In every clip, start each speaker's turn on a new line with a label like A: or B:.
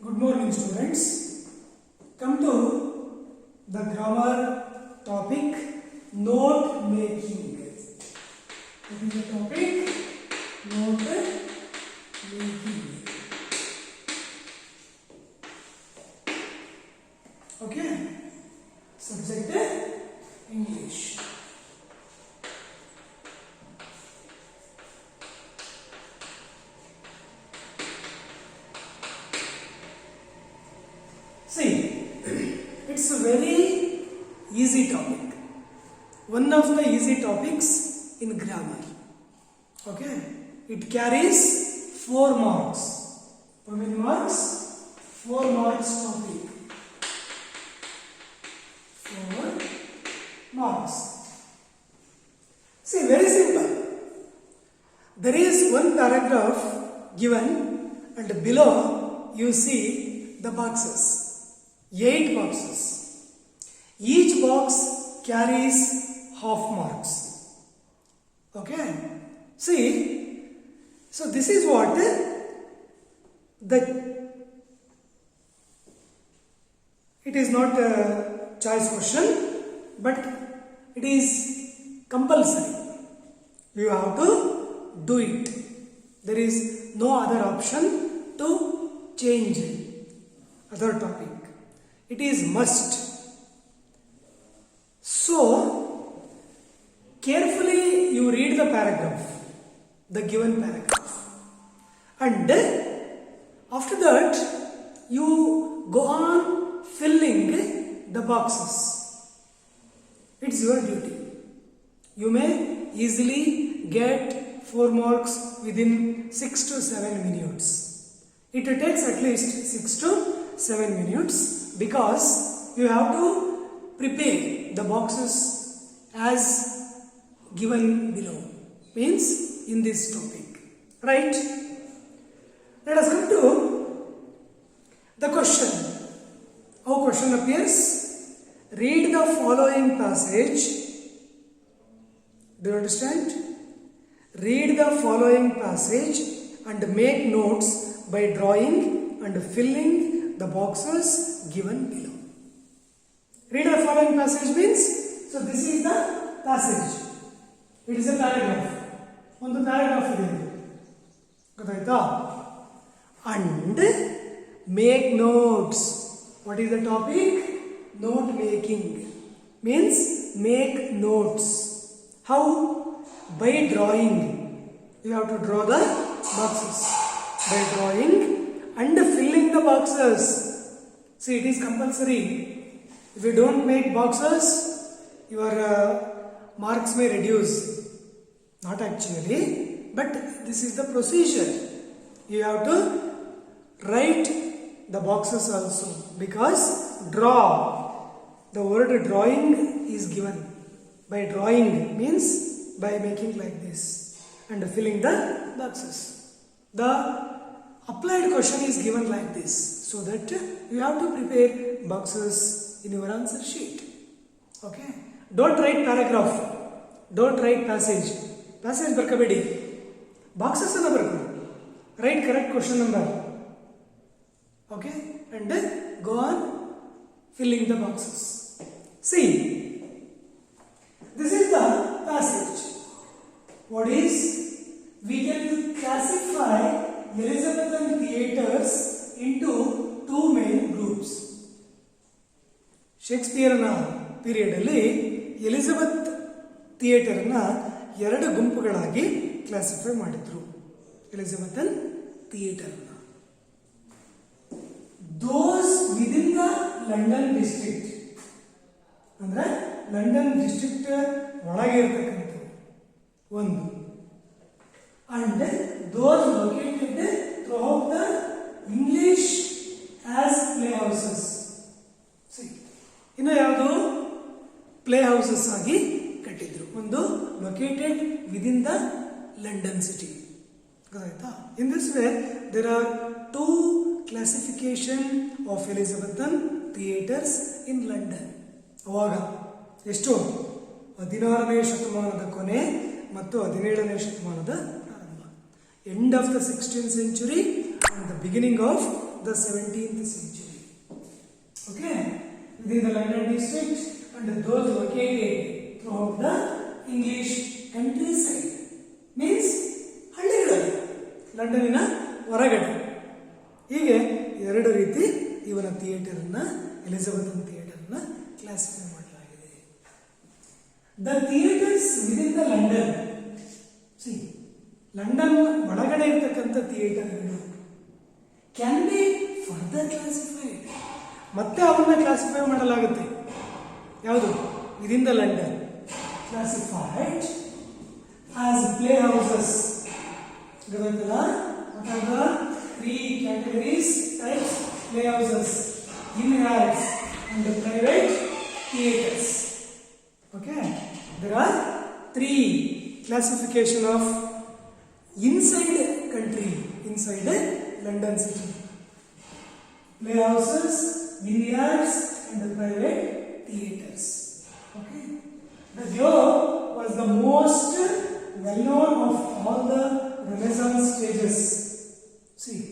A: Good morning, students. Come to the grammar topic, note making. What is the topic? Note making. Okay. Subject English. See, it's a very easy topic. One of the easy topics in grammar. Okay, it carries 4 marks. How many marks? 4 marks topic. 4 marks. See, very simple. There is one paragraph given, and below you see the boxes. 8 boxes. Each box carries half marks. Okay. See, so this is what it is not a choice question, but it is compulsory. You have to do it. There is no other option to change other topic. It is must. So, carefully you read the paragraph, the given paragraph, and after that you go on filling the boxes. It's your duty. You may easily get 4 marks within 6 to 7 minutes. It takes at least 6 to 7 minutes. Because you have to prepare the boxes as given below, means in this topic, right? Let us come to the question. How question appears? Read the following passage. Do you understand? Read the following passage and make notes by drawing and filling the boxes given below. Read the following passage means, so this is the passage. It is a paragraph. One paragraph ಇದೆ. And make notes. What is the topic? Note making. Means make notes. How? By drawing. You have to draw the boxes. By drawing and filling the boxes. See, it is compulsory. If you don't make boxes, your marks may reduce. Not actually, but this is the procedure. You have to write the boxes also, because draw. The word drawing is given. By drawing means by making like this and filling the boxes. The applied question is given like this, so that you have to prepare boxes in your answer sheet. Okay. Don't write paragraph. Don't write passage. Passage barkabedi. Boxes anna barkodi. Write correct question number. Okay. And then go on filling the boxes. See, this is the passage. What is? We can classify Elizabethan theatres into 2 main groups. ಶೇಕ್ಸ್ಪಿಯರ್ನ ಪೀರಿಯಡಲ್ಲಿ Elizabeth ಥಿಯೇಟರ್ನ 2 ಗುಂಪುಗಳಾಗಿ classify ಮಾಡಿದ್ರು. ಎಲಿಜಬೆಥನ್ ಥಿಯೇಟರ್ನ ದೋಸ್ within the London district, ಅಂದ್ರೆ London district ಒಳಗೆ ಇರತಕ್ಕಂಥದ್ದು ಒಂದು, and those located throughout the English as playhouses. See, ಇನ್ನು ಯಾವುದು play houses ಆಗಿ ಕಟ್ಟಿದ್ರು. ಒಂದು located within the London city. ಗೊತ್ತಾಯ್ತಾ? In this way there are 2 classification of Elizabethan theatres in London. ಅವಾಗ ಎಷ್ಟು? 16ನೇ ಶತಮಾನದ ಕೊನೆ ಮತ್ತು 17ನೇ ಶತಮಾನದ ಪ್ರಾರಂಭ. End of the 16th century and the beginning of the 17th century. Okay, within the London district and those located throughout the English countryside, means ಹಳ್ಳಿಗಳಲ್ಲಿ, ಲಂಡನ್ನಿನ ಹೊರಗಡೆ. ಹೀಗೆ ಎರಡು ರೀತಿ ಇವನ ಥಿಯೇಟರನ್ನ, ಎಲಿಜಬೆಥನ್ ಥಿಯೇಟರ್ನ ಕ್ಲಾಸಿಫೈ ಮಾಡಲಾಗಿದೆ. The theatres within the London, London ಒಳಗಡೆ ಇರ್ತಕ್ಕಂಥ ಥಿಯೇಟರ್ಗಳು ಕ್ಯಾನ್ ಬಿ ಫರ್ದರ್ ಕ್ಲಾಸಿಫೈಡ್, ಮತ್ತೆ ಅವನ್ನ ಕ್ಲಾಸಿಫೈ ಮಾಡಲಾಗುತ್ತೆ. ಯಾವುದು? Within the London classified as play houses. ಗೊತ್ತಾಯ್ತಲ್ಲ? What are the 3 categories, types? Play houses, in-house and private theaters. Okay, there are 3 classification of inside country, inside London city: playhouses, vineyards and private theaters. Okay, the Globe was the most well known of all the Renaissance stages. See,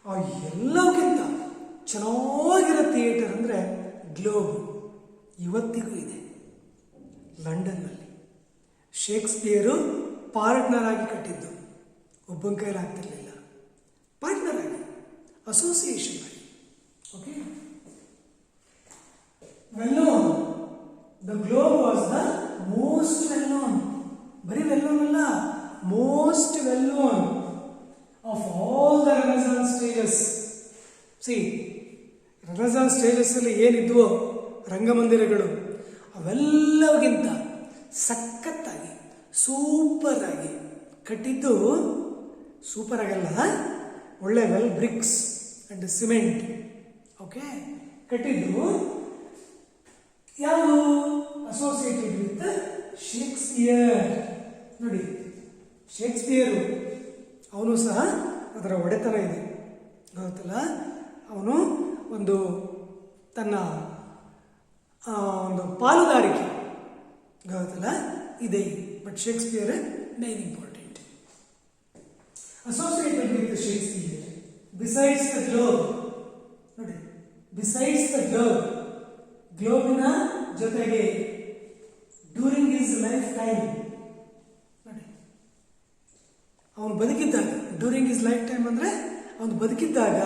A: ಆ ಎಲ್ಲಕ್ಕಿಂತ ಚೆನ್ನಾಗಿರೋ theatre ಅಂದರೆ globe. ಇವತ್ತಿಗೂ ಇದೆ ಲಂಡನ್ನಲ್ಲಿ. Shakespeare partner ಆಗಿ ಕಟ್ಟಿದ್ದು, ಒಬ್ಬನ ಕೈಲಿ ಆಗ್ತಿರ್ಲಿಲ್ಲ, ಪಾರ್ಟ್ನರ್ ಆಗಿ, ಅಸೋಸಿಯೇಷನ್ ಆಗಿ. Okay, well known, the globe was the most well non. ಬರೀ ವೆಲ್ ನೋನ್ ಅಲ್ಲ, most well non of all the Renaissance stages. See, Renaissance stages ಅಲ್ಲಿ ಏನಿದ್ವೋ ರಂಗಮಂದಿರಗಳು, ಅವೆಲ್ಲವಿಗಿಂತ ಸಖತ್ತಾಗಿ, ಸೂಪರ್ ಆಗಿ ಕಟ್ಟಿದ್ದು, ಸೂಪರ್ ಆಗಲ್ಲ, ಒಳ್ಳೆ well bricks and cement, okay, ಕಟ್ಟಿದ್ದು ಯಾವುದು? Associated with Shakespeare. ನೋಡಿ, ಶೇಕ್ಸ್ಪಿಯರು ಅವನು ಸಹ ಅದರ ಒಡೆತನ ಇದೆ, ಗೊತ್ತಲ್ಲ? ಅವನು ಒಂದು ತನ್ನ ಒಂದು ಪಾಲುದಾರಿಕೆ, ಗೊತ್ತಲ್ಲ, ಇದೆ. But Shakespeare main important. Associated with Shakespeare besides the globe. ನೋಡಿ, ಬಿಸೈಡ್ಸ್ ದ ಗ್ಲೋಬ್, ಗ್ಲೋಬಿನ ಜೊತೆಗೆ ಡ್ಯೂರಿಂಗ್ ಹಿಸ್ ಲೈಫ್ ಟೈಮ್, ಅವನು ಬದುಕಿದ್ದಾಗ, ಡ್ಯೂರಿಂಗ್ ಹಿಸ್ ಲೈಫ್ ಟೈಮ್ ಅಂದರೆ ಅವನು ಬದುಕಿದ್ದಾಗ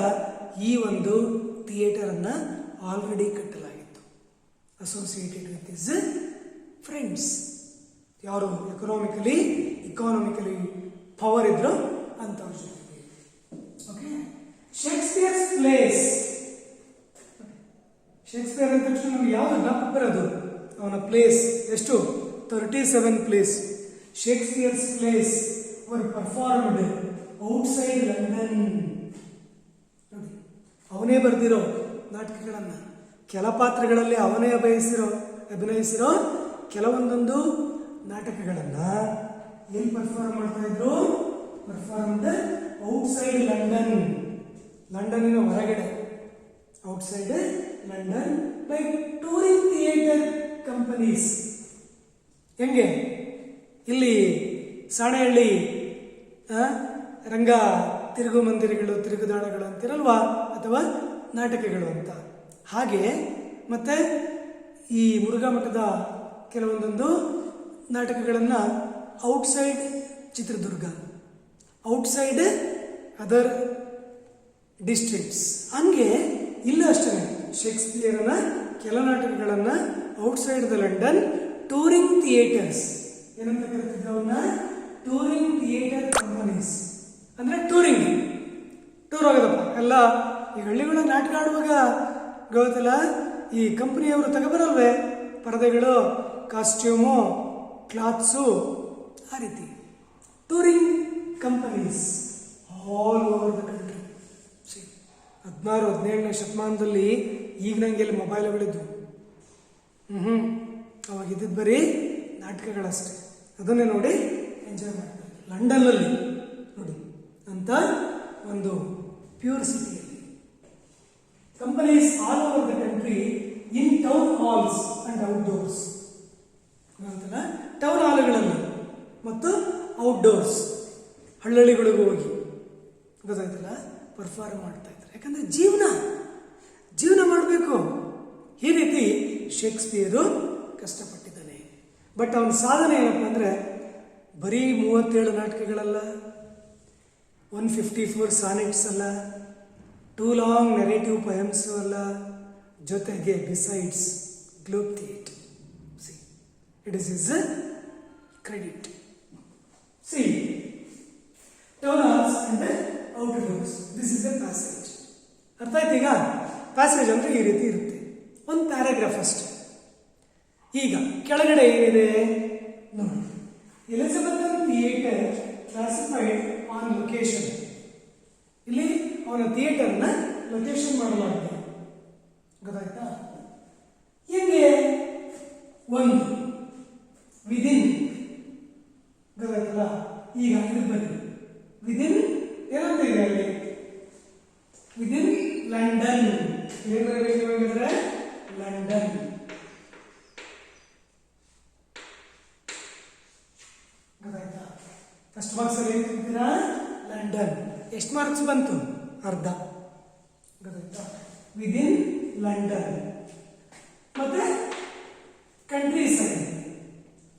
A: ಈ ಒಂದು ಥಿಯೇಟರನ್ನು ಆಲ್ರೆಡಿ ಕಟ್ಟಲಾಗಿತ್ತು. ಅಸೋಸಿಯೇಟೆಡ್ ವಿತ್ ಹಿಸ್ ಫ್ರೆಂಡ್ಸ್, ಯಾರು ಇಕಾನಮಿಕಲಿ ಪವರ್ ಇದ್ರು ಅಂಥವ್ರ ಜೊತೆಗೆ. Okay, ಶೇಕ್ಸ್ಪಿಯರ್ಸ್ place. ಶೇಕ್ಸ್ಪಿಯರ್ ಅಂದ ತಕ್ಷಣ ನಮ್ಗೆ ಯಾವುದು ಜ್ಞಾಪಕ ಬರೋದು? ಅವನ ಪ್ಲೇಸ್ ಎಷ್ಟು? 37 place. ಶೇಕ್ಸ್ಪಿಯರ್ಸ್ place were performed outside London. ನೋಡಿ, ಅವನೇ ಬರೆದಿರೋ ನಾಟಕಗಳನ್ನು, ಕೆಲ ಪಾತ್ರಗಳಲ್ಲಿ ಅವನೇ ಅಭಿನಯಿಸಿರೋ ಕೆಲವೊಂದೊಂದು ನಾಟಕಗಳನ್ನು ಏನು ಪರ್ಫಾರ್ಮ್ ಮಾಡ್ತಾ ಇದ್ರು? ಪರ್ಫಾರ್ಮ್ಡ್ ಔಟ್ಸೈಡ್ ಲಂಡನ್, ಲಂಡನ್ನಿನ ಹೊರಗಡೆ, outside London, by touring theatre companies. ಹೆಂಗೆ? ಇಲ್ಲಿ ಸಾಣೆಹಳ್ಳಿ ರಂಗ ತಿರುಗು ಮಂದಿರಗಳು, ತಿರುಗುದಾಣಗಳು ಅಂತಿರಲ್ವಾ, ಅಥವಾ ನಾಟಕಗಳು ಅಂತ. ಹಾಗೆ ಮತ್ತೆ ಈ ಮುರುಘಾ ಮಠದ ಕೆಲವೊಂದೊಂದು ನಾಟಕಗಳನ್ನು outside Chitradurga, outside other districts. ಹಂಗೆ ಇಲ್ಲ ಅಷ್ಟೇ, ಶೇಕ್ಸ್ಪಿಯರನ ಕೆಲ ನಾಟಕಗಳನ್ನು outside the London touring theatres, ಏನಂತ ಕರಿತಿದ್ರು ಅವನ್ನ? Touring theatre companies. ಅಂದರೆ ಟೂರ್ ಹೋಗೋದಪ್ಪ ಎಲ್ಲ. ಈ ಹಳ್ಳಿಗಳ ನಾಟಕ ಆಡುವಾಗ ಗೊತ್ತಲ್ಲ, ಈ ಕಂಪನಿಯವರು ತಗೊಬರಲ್ವೇ ಪರದೆಗಳು, ಕಾಸ್ಟ್ಯೂಮು, ಕ್ಲಾತ್ಸು, ಆ ರೀತಿ touring companies all over the country. 16-17ನೇ ಶತಮಾನದಲ್ಲಿ ಈಗ ನಂಗೆ ಎಲ್ಲಿ ಮೊಬೈಲ್ಗಳಿದ್ವು? ಅವಾಗಿದ್ದು ಬರೀ ನಾಟಕಗಳಷ್ಟೇ. ಅದನ್ನೇ ನೋಡಿ ಎಂಜಾಯ್ ಮಾಡ್ತಾರೆ ಲಂಡನ್ನಲ್ಲಿ. ನೋಡಿ ಅಂತ ಒಂದು ಪ್ಯೂರ್ ಸಿಟಿಯಲ್ಲಿ companies all over the country in town halls and outdoors. ಅಂತಲ್ಲ, ಟೌನ್ ಹಾಲ್ಗಳಲ್ಲಿ ಮತ್ತು ಔಟ್ಡೋರ್ಸ್, ಹಳ್ಳಿಗಳಿಗೂ ಹೋಗಿ ಗೊತ್ತಾಯ್ತಲ್ಲ, ಪರ್ಫಾರ್ಮ್ ಮಾಡ್ತಾ ಇದ್ರು. ಮಾಡ್ತಾರೆ. ಯಾಕಂದರೆ ಜೀವನ ಮಾಡಬೇಕು. ಈ ರೀತಿ ಶೇಕ್ಸ್ಪಿಯರು ಕಷ್ಟಪಟ್ಟಿದ್ದಾನೆ. ಬಟ್ ಅವನ ಸಾಧನೆ ಏನಪ್ಪ ಅಂದರೆ ಬರೀ 37 ನಾಟಕಗಳಲ್ಲ, 154 ಸಾನೆಟ್ಸ್ ಅಲ್ಲ, 2 ಲಾಂಗ್ ನೆರೇಟಿವ್ ಪೊಯಮ್ಸು ಅಲ್ಲ, ಜೊತೆಗೆ besides globe theatre. C it is is credit. C town halls and outdoors, this is A passage. ಅರ್ಥ ಆಯ್ತು? ಈಗ ಪ್ಯಾಸೇಜ್ ಅಂದರೆ ಈ ರೀತಿ ಇರುತ್ತೆ, ಒಂದು ಪ್ಯಾರಾಗ್ರಾಫ್ ಅಷ್ಟೆ. ಈಗ ಕೆಳಗಡೆ ಏನಿದೆ ನೋಡಿ. ಎಲಿಜಬೆಥನ್ ಥಿಯೇಟರ್ ಕ್ಲಾಸಿಫೈಡ್ ಆನ್ ಲೊಕೇಶನ್. ಇಲ್ಲಿ ಅವನ ಥಿಯೇಟರ್ನ ಲೊಕೇಶನ್ ಮಾಡಲಾಗಿದೆ. ಗೊತ್ತಾಯ್ತಾ? ಹೆಂಗೆ? ಒಂದು ವಿದಿನ್. ಗೊತ್ತಾಯ್ತಲ್ಲ? ಈಗ ಇದು ಬನ್ನಿ. ವಿದಿನ್ ಏನಂತ ಇದೆ ಅಲ್ಲಿ? Within London. ಏನಾದ್ರೆ ಲಂಡನ್. ಗೊತ್ತಾಯ್ತಾ? ಫಸ್ಟ್ ಮಾರ್ಕ್ಸ್ ಅಲ್ಲಿ ಏನ್ ಲಂಡನ್. ಎಷ್ಟು ಮಾರ್ಕ್ಸ್ ಬಂತು? ಅರ್ಧ. ಗೊತ್ತಾಯ್ತಾ? Within London. ಮತ್ತೆ countryside.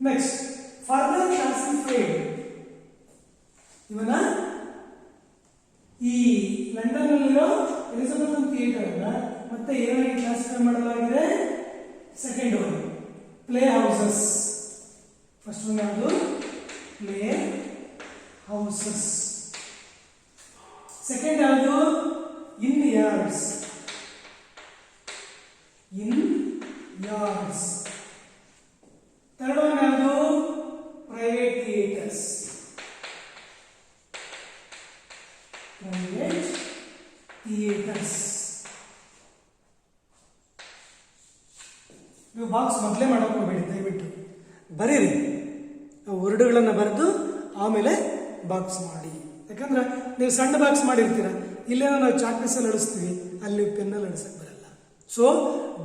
A: Next further classified. ಇವನ ಈ ಲಂಡನ್ ಅಲ್ಲಿರೋ ಎಲಿಜಬೆಥನ್ ಥಿಯೇಟರ್ ಅಲ್ಲ ಮತ್ತೆ ಏನಾಗಿ ಕ್ಲಾಸಿಫೈ ಮಾಡಲಾಗಿದೆ? Second one play houses. First one ಯಾವುದು? Play houses. ಸೆಕೆಂಡ್ ಯಾವುದು? Inn yards. Inn yards. Third one ಯಾವುದು? Private theatres. Private theatres. ನೀವು ಬಾಕ್ಸ್ ಮೊದಲೇ ಮಾಡೋಕೆ ಹೋಗಬೇಡಿ, ದಯವಿಟ್ಟು ಬರೀರಿ. ವರ್ಡ್ಗಳನ್ನು ಬರೆದು ಆಮೇಲೆ ಬಾಕ್ಸ್ ಮಾಡಿ. ಯಾಕಂದ್ರೆ ನೀವು ಸಣ್ಣ ಬಾಕ್ಸ್ ಮಾಡಿರ್ತೀರ, ಇಲ್ಲೇನೋ ನಾವು ಚಾಕ್ಪೀಸಲ್ಲಿ ಅಳಿಸ್ತೀವಿ, ಅಲ್ಲಿ ಪೆನ್ನಲ್ಲಿ ಅಳಿಸಕ್ಕೆ ಬರಲ್ಲ. So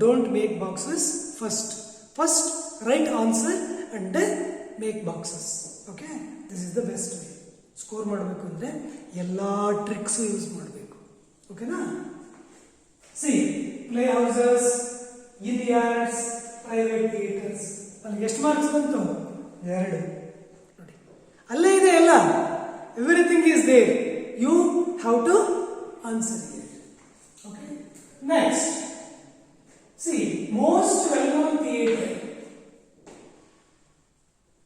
A: don't make boxes first write answer and make boxes. Okay, this is the best way. Score ಮಾಡಬೇಕು ಅಂದರೆ ಎಲ್ಲ ಟ್ರಿಕ್ಸು ಯೂಸ್ ಮಾಡಬೇಕು. ಓಕೆನಾ? See play houses, in yards, private theatres. ಅಲ್ಲಿ ಎಷ್ಟು ಮಾರ್ಕ್ಸ್ ಬಂತು? 2. ನೋಡಿ, ಅಲ್ಲೇ ಇದೆ ಎಲ್ಲ. Everything is there. You have to answer it. Okay, next see most well known theatre.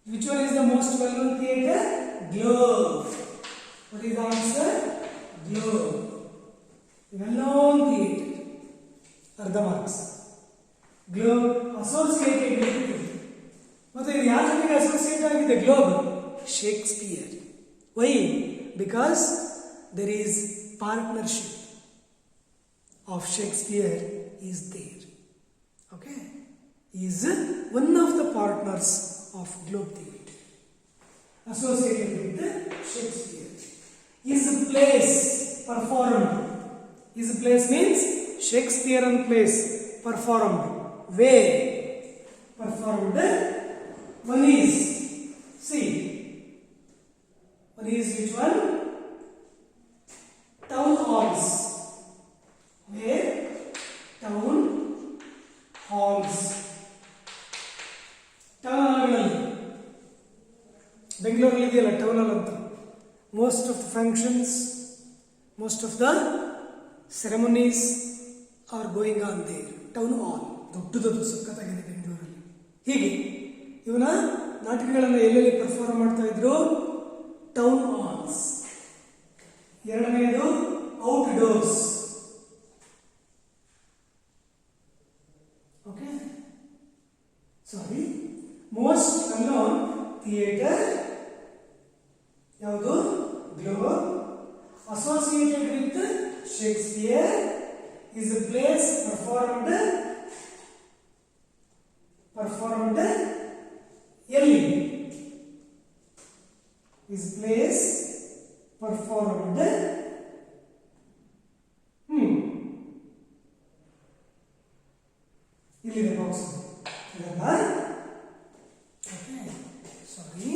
A: Which one is the most well-known theatre? Globe. What is the answer? Globe. Well-known theatre. Arda marks. Globe associated with. ಮತ್ತೆ ಇದು ಯಾರ ಜೊತೆಗೆ associate ಆಗಿದೆ globe? Shakespeare. Why? Because there is partnership of Shakespeare is there. Okay? He is one of the partners of Globe Theatre associated with Shakespeare. His plays performed. His plays means Shakespearean plays performed. Where? Performed. One is, see, one is which one? Town halls. Where? Town halls. Town ಹಾಲ್ಗಳಲ್ಲಿ ಬೆಂಗಳೂರಲ್ಲಿ ಇದೆಯಲ್ಲ town hall ಅಂತ. Most of the functions, most of the ceremonies are going on there. Town hall ದೊಡ್ಡದೊಡ್ಡ ಸಖತ್ತಾಗಿದೆ ಬೆಂಗಳೂರಲ್ಲಿ. ಹೀಗೆ ಇವನ ನಾಟಕಗಳನ್ನು ಎಲ್ಲೆಲ್ಲಿ ಪರ್ಫಾರ್ಮ್ ಮಾಡ್ತಾ ಇದ್ರು? Town halls. ಎರಡನೆಯದು ಔಟ್ಡೋರ್ಸ್. ಓಕೆ, ಸಾರಿ, ಮೋಸ್ಟ್ ವೆಲ್-ನೋನ್ ಥಿಯೇಟರ್ ಯಾವುದು? Globe. Associated with Shakespeare. Is A place performed ಎಲ್ಲಿ? ಇಸ್ ಪ್ಲೇಸ್ performed ಇಲ್ಲಿದೆ ಬಾಕ್ಸ್. ಇದಲ್ಲ? ಸಾರಿ,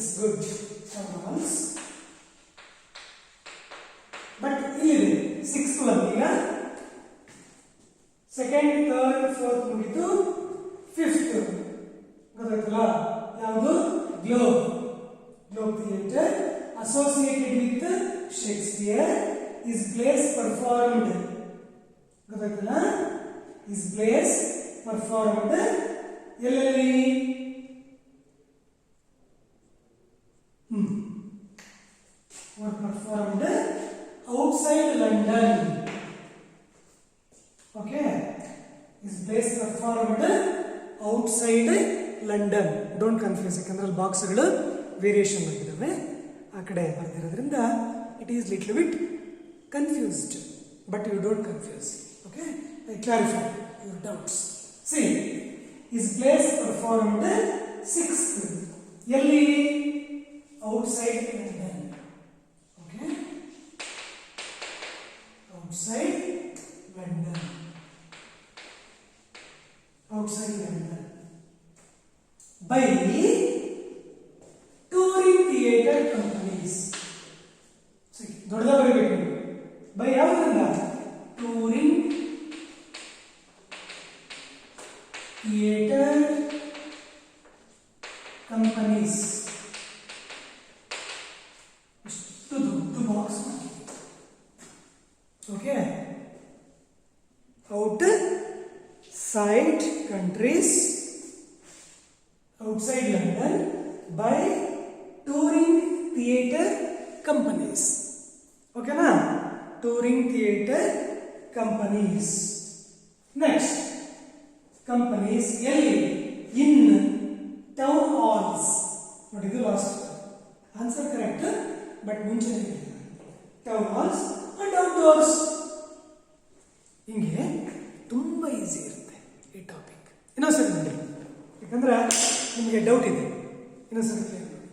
A: ಇಟ್ಸ್ ಗುಡ್ ಟೌನ್ ಬಟ್ ಇಲ್ಲಿದೆ 6th ಒನ್ ಈಗ ಸೆಕೆಂಡ್ ಥರ್ಡ್ ಫೋರ್ತ್ ಮುಗಿತು 5th ಗೊತ್ತಾಯ್ತಲ್ಲ ಯಾವುದು globe theatre associated with Shakespeare is place performed ಗೊತ್ತಾಯ್ತಲ್ಲ ಇಸ್ ಪ್ಲೇಸ್ ಪರ್ಫಾರ್ಮ್ಡ್ ಎಲ್ಲೆಲ್ಲಿ were performed outside London. Okay, is place performed outside London. Don't confuse ಯಾಕಂದ್ರೆ ಅಲ್ಲಿ ಬಾಕ್ಸ್ಗಳು variation ಆಗಿದ್ದಾವೆ ಆ ಕಡೆ ಬರ್ತಿರೋದ್ರಿಂದ it is little bit confused but you don't confuse. Okay, I clarify your doubts. See is place performed 6th ಎಲ್ಲಿ outside London. Okay, outside London by touring theatre companies. See, ದೊಡ್ಡದ ಬರಬೇಕು by ಯಾವುದರಿಂದ touring theatre companies. Okay, outside countries, outside London by touring theatre companies. Okay na, touring theatre companies. Next, companies in town halls. What is the last answer? Correct, but ಮುಂಚೆ town halls and outdoors. ಹಿಂಗೆ ತುಂಬ easy ಇರುತ್ತೆ ಈ topic. ಇನ್ನೊಂದ್ಸರಿ ನೋಡಿ, ಯಾಕಂದ್ರೆ ನಿಮಗೆ doubt ಇದೆ. ಇನ್ನೊಂದ್ಸರಿ ಕ್ಲಿಯರ್ ಮಾಡಿ.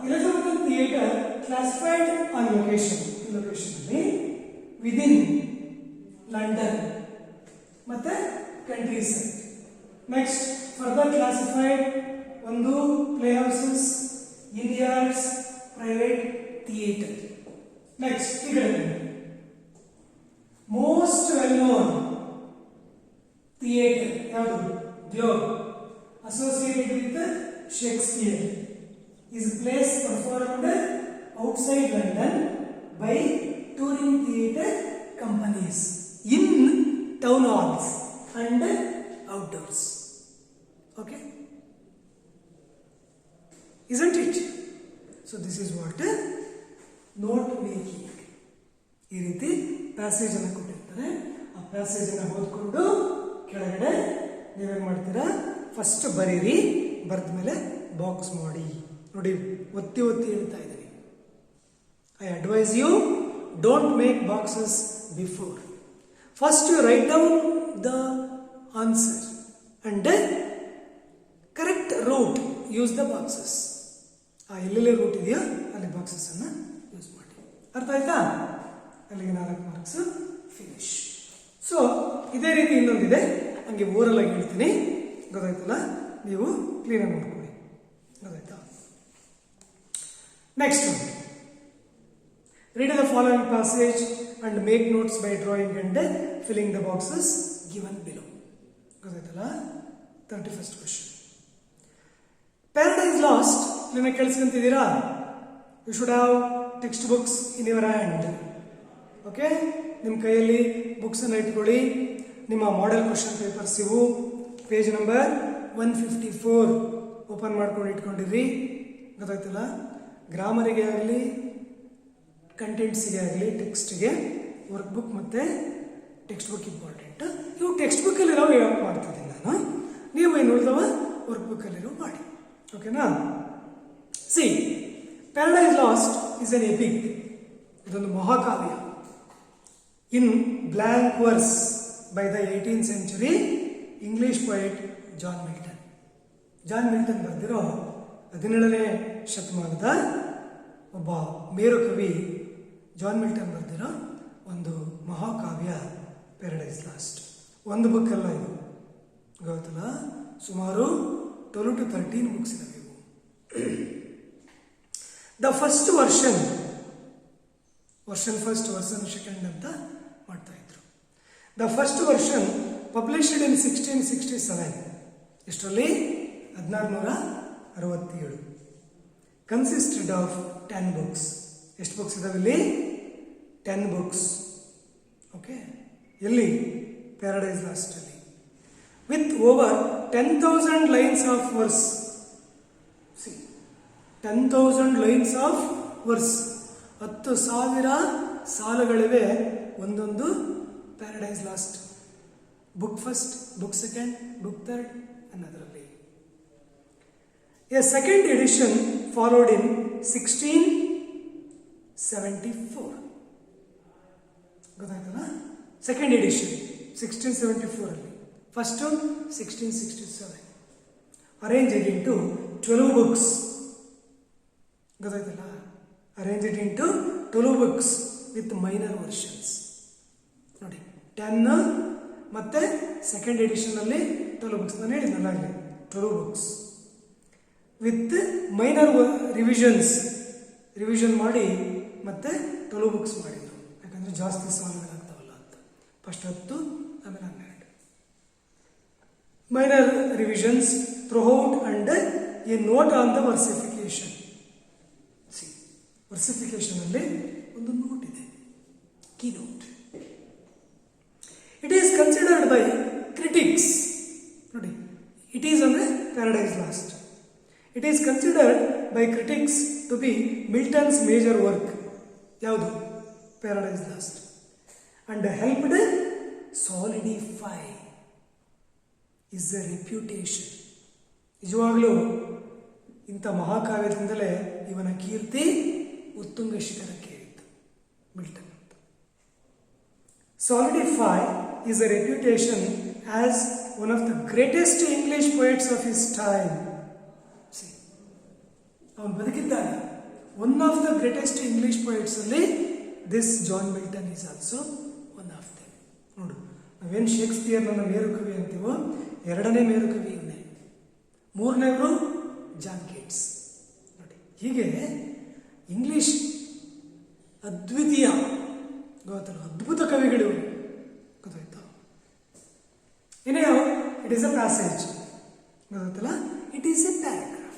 A: Elizabeth theatre classified on location. ಈ ಲೊಕೇಶನಲ್ಲಿ ವಿದಿನ್ ಲಂಡನ್ ಮತ್ತೆ ಕಂಟ್ರೀಸ್. ನೆಕ್ಸ್ಟ್ ಫರ್ದರ್ ಕ್ಲಾಸಿಫೈಡ್ ಒಂದು play houses, in yards, private theatre. Next ಈ ಕಡೆ ಮೋಸ್ಟ್ ವೆಲ್ ನೋನ್ ಥಿಯೇಟರ್ ಯಾವುದು? Globe associated with Shakespeare is place performed outside London by touring theatre companies in town halls and outdoors. Okay, isn't it? So this is what note making. ಈ ರೀತಿ passage ಅನ್ನು ಕೊಟ್ಟಿರ್ತಾರೆ. ಆ passage ಅನ್ನು ಓದ್ಕೊಂಡು ಕೆಳಗಡೆ ನೀವೇನ್ ಮಾಡ್ತೀರಾ, ಫಸ್ಟ್ ಬರೀರಿ, ಬರೆದ ಮೇಲೆ ಬಾಕ್ಸ್ ಮಾಡಿ. ನೋಡಿ, ಒತ್ತಿ ಹೇಳ್ತಾ ಇದ್ದೀನಿ. I advise you don't make boxes before. First you write down the answer and correct root use the boxes. ಎಲ್ಲೆಲ್ಲಿ ರೂಟ್ ಇದೆಯೋ ಅಲ್ಲಿ ಬಾಕ್ಸಸ್ ಅನ್ನ ಯೂಸ್ ಮಾಡಿ. ಅರ್ಥ ಆಯ್ತಾ? ಅಲ್ಲಿಗೆ 4 ಮಾರ್ಕ್ಸ್ ಫಿನಿಶ್. ಸೊ ಇದೇ ರೀತಿ ಇನ್ನೊಂದಿದೆ, ಹಂಗೆ ಓರಲ್ ಆಗಿ ಹೇಳ್ತೀನಿ. ಗೊತ್ತಾಯ್ತಲ್ಲ? ನೀವು ಕ್ಲೀನಾಗಿ ನೋಡ್ಕೊಳ್ಳಿ. ಗೊತ್ತಾಯ್ತಾ? Next one. Read the following passage and make notes by drawing and filling the boxes given below. ಗೊತ್ತಾಯ್ತಲ್ಲ? 31st question. Paradise Lost ನಿಮಗೆ ಕೇಳಿಸ್ಕೊಂತಿದ್ದೀರಾ? You should have text books in your hand. Okay, ನಿಮ್ಮ ಕೈಯಲ್ಲಿ ಬುಕ್ಸ್ ಅನ್ನು ಇಟ್ಕೊಳ್ಳಿ. ನಿಮ್ಮ model question papers ಇವು. Page number 154 open ಮಾಡ್ಕೊಂಡು ಇಟ್ಕೊಂಡಿರಿ. ಗೊತ್ತಾಯ್ತಲ್ಲ? ಗ್ರಾಮರಿಗೆ ಆಗಲಿ, ಕಂಟೆಂಟ್ಸಿಗೆ ಆಗಲಿ, ಟೆಕ್ಸ್ಟ್ಗೆ ವರ್ಕ್ ಬುಕ್ ಮತ್ತು ಟೆಕ್ಸ್ಟ್ ಬುಕ್ ಇಂಪಾರ್ಟೆಂಟ್. ಇವು ಟೆಕ್ಸ್ಟ್ ಬುಕ್ಕಲ್ಲಿರೋ ಮಾಡ್ತಿದ್ದೀನಿ ನಾನು. ನೀವು ಏನು ಉಳಿದವ ವರ್ಕ್ ಬುಕ್ಕಲ್ಲಿರೋ ಮಾಡಿ. ಓಕೆನಾ? See, Paradise Lost is an epic. ಇದೊಂದು ಮಹಾಕಾವ್ಯ in blank verse by the 18th century English poet John Milton. John Milton ಬರೆದಿರೋ 17ನೇ ಶತಮಾನದ ಒಬ್ಬ ಮೇರು ಕವಿ ಜಾನ್ ಮಿಲ್ಟನ್ ಬರೆದಿರೋ ಒಂದು ಮಹಾಕಾವ್ಯ ಪ್ಯಾರಡೈಸ್ ಲಾಸ್ಟ್. ಒಂದು ಬುಕ್ ಅಲ್ಲ ಇದು, ಗೊತ್ತಲ್ಲ? ಸುಮಾರು 12 to 13 ಬುಕ್ಸ್ ಇದಾವೆ ಇವು. The first version first version second ಅಂತ ಮಾಡ್ತಾ ಇದ್ರು. The first version published in 1667 ಎಷ್ಟರಲ್ಲಿ 1667 ಕನ್ಸಿಸ್ಟೆಡ್ ಆಫ್ 10 books. ಎಷ್ಟು ಬುಕ್ಸ್ ಇದಾವೆ ಇಲ್ಲಿ? 10 books. ಓಕೆ, ಎಲ್ಲಿ? ಪ್ಯಾರಡೈಸ್ ಲಾಸ್ಟ್ ಅಲ್ಲಿ. With over 10,000 lines of verse. 10,000 lines of verse, 10,000 ಸಾಲುಗಳಿವೆ ಒಂದೊಂದು Paradise Lost. Book first, book second, book third ಅನ್ನೋದರಲ್ಲಿ. A second edition followed in 1674. ಗೊತ್ತಾಯ್ತಲ್ಲ? ಸೆಕೆಂಡ್ ಎಡಿಷನ್ 1674 ಅಲ್ಲಿ, ಫಸ್ಟ್ 1667. Arranged into 12 books. ಗೊತ್ತಾಯ್ತಲ್ಲ? Arranged into 12 books with minor versions. ನೋಡಿ, 10 ಮತ್ತೆ second edition ಅಲ್ಲಿ 12 books. ನಾನು ಹೇಳಿದ್ನಲ್ಲ ಆಗಲಿ, 12 books ವಿತ್ ಮೈನರ್ ರಿವಿಷನ್ ಮಾಡಿ ಮತ್ತೆ 12 books ಮಾಡಿದ್ರು. ಯಾಕಂದ್ರೆ ಜಾಸ್ತಿ ಸಾಲುಗಳಾಗ್ತಾವಲ್ಲ ಅಂತ. ಫಸ್ಟ್ 10, ಆಮೇಲೆ 12. Minor revisions throughout and a note on the versification. Versification ಅಲ್ಲಿ ಒಂದು ನೋಟ್ ಇದೆ, key note. It is considered by critics. ನೋಡಿ, ಇಟ್ ಈಸ್ ಅಂದ್ರೆ Paradise Lost. It is considered by critics to be Milton's major work. ಯಾವುದು? Paradise Lost. And helped solidify is a reputation. ನಿಜವಾಗ್ಲೂ ಇಂಥ ಮಹಾಕಾವ್ಯದಿಂದಲೇ ಇವನ ಕೀರ್ತಿ ಉತ್ತುಂಗ ಶಿಖರಕ್ಕೆ ಏರಿತು, ಮಿಲ್ಟನ್ ಅಂತ. Solidify is a reputation as one of the greatest English poets of his time. See, ಅವನು ಬದುಕಿದ್ದಾಗ one of the greatest English poets ಅಲ್ಲಿ this John Milton is also one of them. ನೋಡು, ನಾವೇನು ಶೇಕ್ಸ್ಪಿಯರ್ ನನ್ನ ಮೇರು ಕವಿ ಅಂತೀವೋ, ಎರಡನೇ ಮೇರು ಕವಿ ಇವನೇ, ಮೂರನೇವರು ಜಾನ್ ಕೇಟ್ಸ್. ನೋಡಿ, ಹೀಗೆ ಇಂಗ್ಲಿಷ್ ಅದ್ವಿತೀಯ, ಗೊತ್ತಲ್ಲ, ಅದ್ಭುತ ಕವಿಗಳು. ಗೊತ್ತಾಯ್ತಾ? Anyhow, it is a passage. ಗೊತ್ತಾಯ್ತಲ್ಲ? It is a paragraph.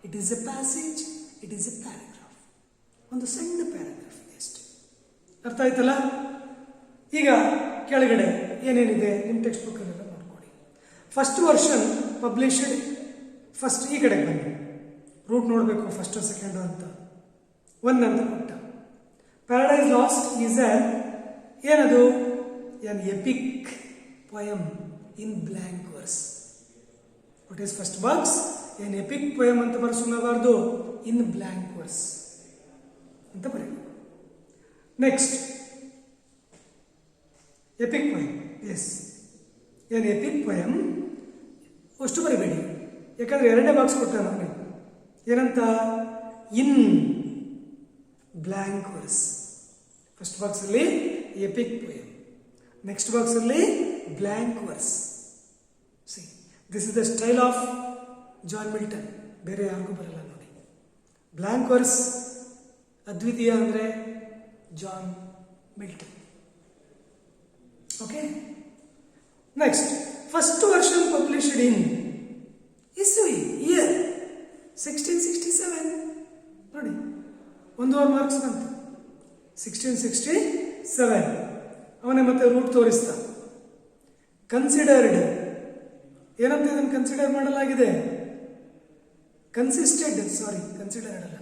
A: It is a passage. It is a paragraph. ಒಂದು ಸಣ್ಣ ಪ್ಯಾರಾಗ್ರಾಫ್ ಇದೆ ಅಷ್ಟೇ. ಅರ್ಥ ಆಯ್ತಲ್ಲ? ಈಗ ಕೆಳಗಡೆ ಏನೇನಿದೆ ನಿಮ್ಮ ಟೆಕ್ಸ್ಟ್ ಬುಕ್ಕಲ್ಲೆಲ್ಲ ನೋಡ್ಕೊಳ್ಳಿ. ಫಸ್ಟ್ ವರ್ಷನ್ ಪಬ್ಲಿಷ್ಡ್, ಫಸ್ಟ್ ಈ ಕಡೆಗೆ ಬನ್ನಿ, ರೂಟ್ ನೋಡಬೇಕು, ಫಸ್ಟ್ ಸೆಕೆಂಡ್ ಅಂತ 1 ಅಂತ ಕೊಟ್ಟ. ಪ್ಯಾರಡೈಸ್ ಲಾಸ್ಟ್ ಈಸ್ ಏನದು? N EPIC poem in blank verse. What is first box? An epic poem ಅಂತ ಬರೆಸೋಣಬಾರ್ದು, in blank verse ಅಂತ ಬರೆಯಬೇಕು. Next epic poem. Yes, an epic poem ಅಷ್ಟು ಬರಿಬೇಡಿ, ಯಾಕಂದ್ರೆ ಎರಡನೇ ಬಾಕ್ಸ್ ಕೊಟ್ಟ ನಮಗೆ ಏನಂತ? In blank verse. First box ಅಲ್ಲಿ ಎಪಿಕ್ poem, ನೆಕ್ಸ್ಟ್ ಬಾಕ್ಸ್ ಅಲ್ಲಿ blank verse. See, this is the style of John Milton, ಬೇರೆ ಯಾರಿಗೂ ಬರಲ್ಲ ನೋಡಿ. ಬ್ಲ್ಯಾಂಕ್ ವರ್ಸ್ ಅದ್ವಿತೀಯ ಅಂದರೆ John Milton. Okay, next first version published in ಇಸ್ವಿ ಇಯರ್ 1667. ನೋಡಿ, 1.5 ಮಾರ್ಕ್ಸ್ ಬಂತು. 1667 ಅವನೇ ಮತ್ತೆ ರೂಟ್ ತೋರಿಸ್ತಾ. ಕನ್ಸಿಡರ್ಡ್ ಏನಂತ ಇದನ್ನು ಕನ್ಸಿಡರ್ ಮಾಡಲಾಗಿದೆ? ಕನ್ಸಿಸ್ಟೆಡ್ ಅಲ್ಲ,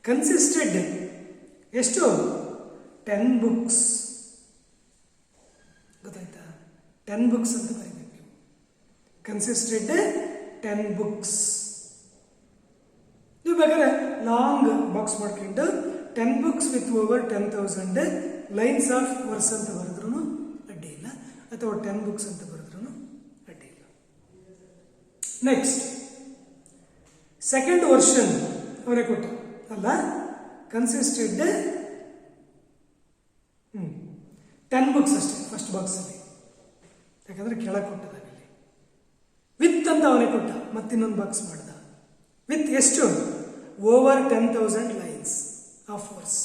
A: ಕನ್ಸಿಸ್ಟೆಡ್ ಎಷ್ಟು? 10 books. ಗೊತ್ತಾಯ್ತಾ? 10 books ಅಂತ ಬರೀಬೇಕು ನೀವು. Consisted 10 books. ನೀವು ಬೇಕಾದ್ರೆ ಲಾಂಗ್ ಬಾಕ್ಸ್ ಮಾಡ್ಕೊಂಡು 10 books with over 10,000 lines of verse ಅಂತ ಬರೆದ್ರೂ ಅಡ್ಡಿ ಇಲ್ಲ, ಅಥವಾ 10 books ಅಂತ ಬರೆದ್ರೂ ಅಡ್ಡಿ ಇಲ್ಲ. ನೆಕ್ಸ್ಟ್ ಸೆಕೆಂಡ್ ವರ್ಷನ್ ಅವರೇ ಕೊಟ್ಟ ಅಲ್ಲ, ಕನ್ಸಿಸ್ಟೆಡ್ 10 books ಅಷ್ಟೇ ಫಸ್ಟ್ ಬಾಕ್ಸಲ್ಲಿ, ಯಾಕಂದ್ರೆ ಕೆಳಗೆ ಕೊಟ್ಟದಾಗಲಿ. ವಿತ್ ಅಂತ ಅವನೇ ಕೊಟ್ಟ, ಮತ್ತಿನ್ನೊಂದು ಬಾಕ್ಸ್ ಮಾಡ್ದ. ವಿತ್ ಎಷ್ಟು ಓವರ್ 10,000 ಲೈನ್ಸ್ ಆಫ್ ವರ್ಸ್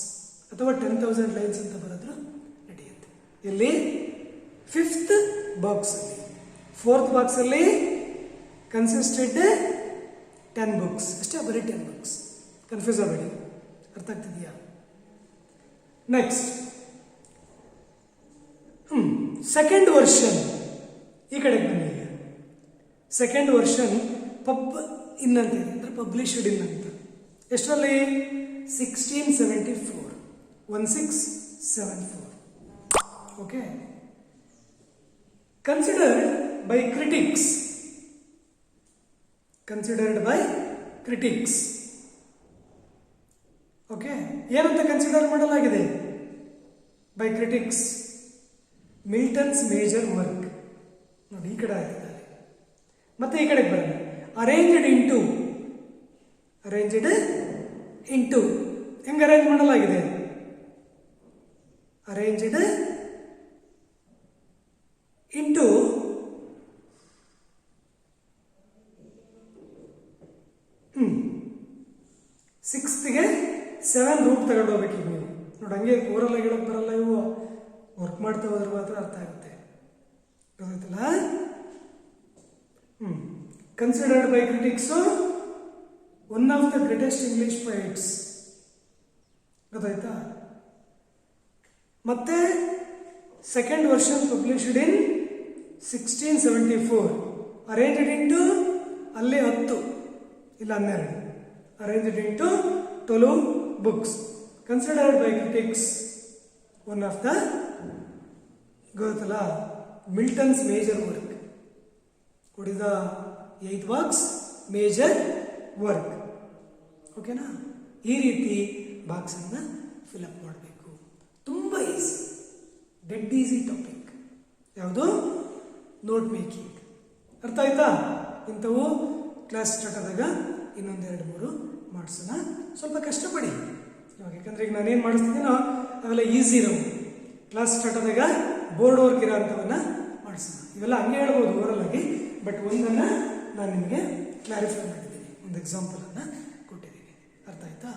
A: ಅಥವಾ 10,000 ಲೈನ್ಸ್ ಅಂತ ಬರೆದ್ರು ನಡೆಯುತ್ತೆ. ಇಲ್ಲಿ 5th ಬಾಕ್ಸ್ ಅಲ್ಲಿ 4th ಬಾಕ್ಸ್ ಅಲ್ಲಿ ಕನ್ಸಿಸ್ಟೆಡ್ 10 ಬುಕ್ಸ್ ಅಷ್ಟೇ, ಬರೀ 10 ಬುಕ್ಸ್. ಕನ್ಫ್ಯೂಸ್ ಆಗಬೇಡಿ, ಅರ್ಥ ಆಗ್ತಿದೆಯಾ? ನೆಕ್ಸ್ಟ್ ಸೆಕೆಂಡ್ ವರ್ಷನ್ ಈ ಕಡೆಗೆ ಬನ್ನಿ. ಸೆಕೆಂಡ್ ವರ್ಷನ್ ಪಬ್ ಇನ್ ಅಂತ ಇದೆ, ಅಂದರೆ ಪಬ್ಲಿಷ್ಡ್ ಇನ್ ಅಂತ. ಎಷ್ಟರಲ್ಲಿ? 1674 1674. Okay. Considered by critics okay. ಏನಂತ ಕನ್ಸಿಡರ್ ಮಾಡಲಾಗಿದೆ? By critics Milton's major work. ನೋಡಿ ಈ ಕಡೆ ಆಗಿದ್ದಾರೆ. ಮತ್ತೆ ಈ ಕಡೆಗೆ ಬರೋಣ. ಅರೇಂಜ್ಡ್ ಇಂಟು ಹೆಂಗೆ ಅರೇಂಜ್ ಮಾಡಲಾಗಿದೆ? ಅರೇಂಜ್ಡ್ ಇಂಟು ಸಿಕ್ಸ್ತ್ಗೆ 7 ರೂಟ್ ತಗೊಂಡು ಹೋಗ್ಬೇಕು ಈಗ ನೀವು. ನೋಡಿ ಹಂಗೆ ಓರಲ್ಲ ಹೇಳಕ್ ಬರಲ್ಲ, ಇವು ವರ್ಕ್ ಮಾಡ್ತಾ ಹೋದ್ರೆ ಮಾತ್ರ ಅರ್ಥ ಆಗುತ್ತೆ. ಗೊತ್ತಾಯ್ತಲ್ಲ? Considered by critics one of the greatest English ಪೊಯಿಟ್ಸ್. ಗೊತ್ತಾಯ್ತಾ? ಮತ್ತೆ ಸೆಕೆಂಡ್ ವರ್ಷನ್ ಪಬ್ಲಿಷ್ಡ್ ಇನ್ 1674. ಅರೇಂಜ್ಡ್ ಇಂಟು ಅಲ್ಲಿ 10 ಇಲ್ಲ 12. Arranged into 12 books. Considered by critics one of the ಗೊತ್ತಲ್ಲ ಮಿಲ್ಟನ್ಸ್ ಮೇಜರ್ ವರ್ಕ್. ಉಳಿದ 8 ಬಾಕ್ಸ್ ಮೇಜರ್ ವರ್ಕ್. ಓಕೆನಾ? ಈ ರೀತಿ ಬಾಕ್ಸ್ ಅನ್ನ ಫಿಲ್ಅಪ್ ಮಾಡಬೇಕು. ತುಂಬ ಈಸಿ, ಡೆಡ್ ಈಸಿ ಟಾಪಿಕ್. ಯಾವುದು? Note making. ಅರ್ಥ ಆಯ್ತಾ? ಇಂಥವು ಕ್ಲಾಸ್ ಸ್ಟಾರ್ಟ್ ಆದಾಗ ಇನ್ನೊಂದು 2-3 ಮಾಡಿಸೋಣ. ಸ್ವಲ್ಪ ಕಷ್ಟಪಡಿ ಇವಾಗ, ಯಾಕಂದ್ರೆ ಈಗ ನಾನೇನು ಮಾಡಿಸ್ತಿದ್ದೀನೋ ಅವೆಲ್ಲ ಈಸಿ ಇರೋವು. ಕ್ಲಾಸ್ ಸ್ಟಾರ್ಟ್ ಆದಾಗ ಬೋರ್ಡ್ ವರ್ಕ್ ಇರೋ ಅಂಥವನ್ನ ಮಾಡಿಸೋಣ. ಇವೆಲ್ಲ ಹಂಗೆ ಹೇಳ್ಬೋದು ಓರಲ್ ಆಗಿ, ಬಟ್ ಒಂದನ್ನು ನಾನು ನಿಮಗೆ ಕ್ಲಾರಿಫೈ ಮಾಡಿದ್ದೀನಿ, ಒಂದು ಎಕ್ಸಾಂಪಲನ್ನು ಕೊಟ್ಟಿದ್ದೀನಿ. ಅರ್ಥ ಆಯ್ತಾ?